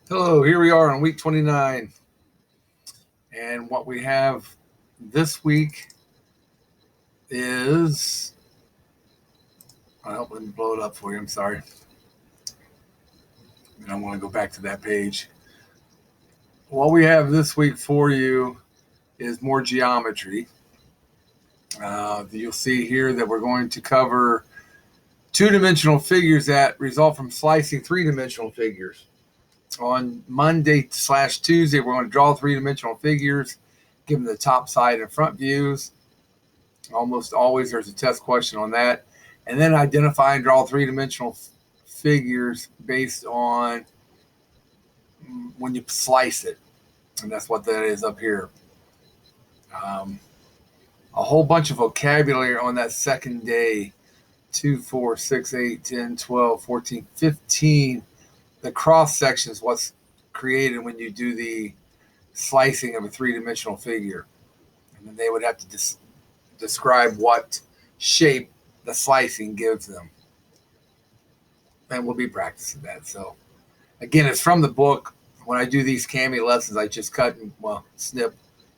Hello, here we are on week 29. And what we have this week is, let me blow it up for you. I'm sorry. And I want to go back to that page. What we have this week for you is more geometry. You'll see here that we're going to cover two-dimensional figures that result from slicing three-dimensional figures. On Monday/Tuesday, we're going to draw three-dimensional figures, give them the top, side, and front views. Almost always there's a test question on that. And then identify and draw three-dimensional figures based on when you slice it. And that's what that is up here. A whole bunch of vocabulary on that second day. 2, 4, 6, 8, 10, 12, 14, 15. The cross section is what's created when you do the slicing of a three-dimensional figure. And then they would have to describe what shape the slicing gives them. And we'll be practicing that. So, again, it's from the book. When I do these Kami lessons, I just cut and, snip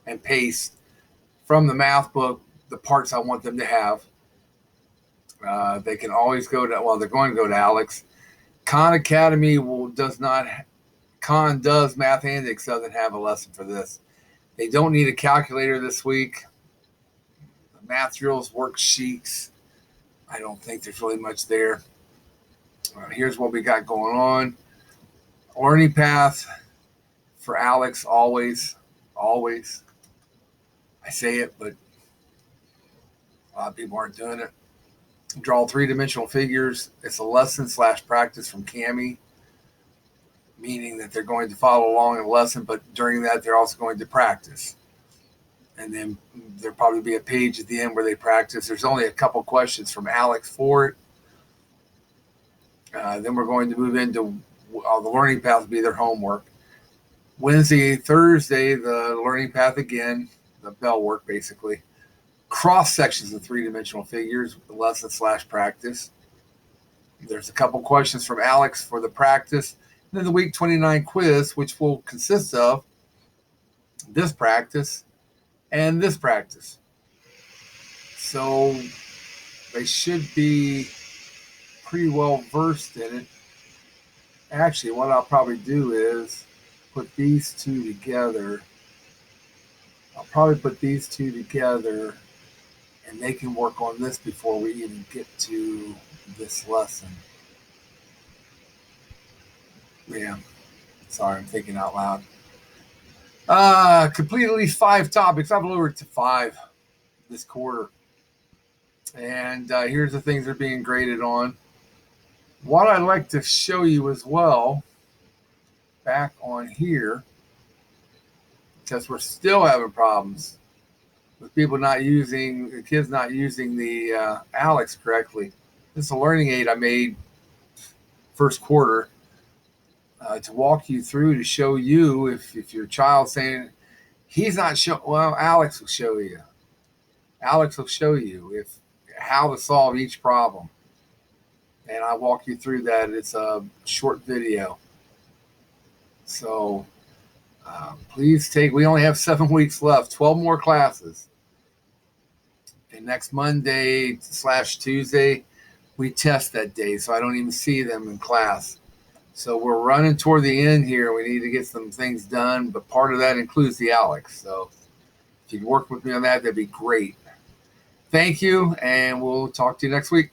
and paste from the math book the parts I want them to have. They can always go to, they're going to go to Alex. Khan Academy does Mathandics doesn't have a lesson for this. They don't need a calculator this week. The math drills, worksheets, I don't think there's really much there. Here's what we got going on. Learning path for Alex, always. I say it, but a lot of people aren't doing it. Draw three-dimensional figures. It's a lesson/practice from Kami, meaning that they're going to follow along in a lesson, but during that they're also going to practice. And then there'll probably be a page at the end where they practice. There's only a couple questions from Alex for it. Then we're going to move into the learning path will be their homework. Wednesday, Thursday, the learning path again, the bell work basically. Cross sections of three-dimensional figures, lesson/practice. There's a couple questions from Alex for the practice. And then the week 29 quiz, which will consist of this practice and this practice. So they should be pretty well versed in it. Actually, what I'll probably do is put these two together. And they can work on this before we even get to this lesson. Yeah, sorry, I'm thinking out loud. Complete at least 5 topics. I've lowered to 5 this quarter. And here's the things they're being graded on. What I'd like to show you as well, back on here, because we're still having problems with the kids not using the Alex correctly. This is a learning aid I made first quarter to walk you through, to show you if your child's saying he's not sure. Well, Alex will show you. Alex will show you how to solve each problem. And I walk you through that. It's a short video. So please we only have 7 weeks left, 12 more classes. And next Monday/Tuesday, we test that day, so I don't even see them in class. So we're running toward the end here. We need to get some things done, but part of that includes the Alex. So if you can work with me on that, that'd be great. Thank you, and we'll talk to you next week.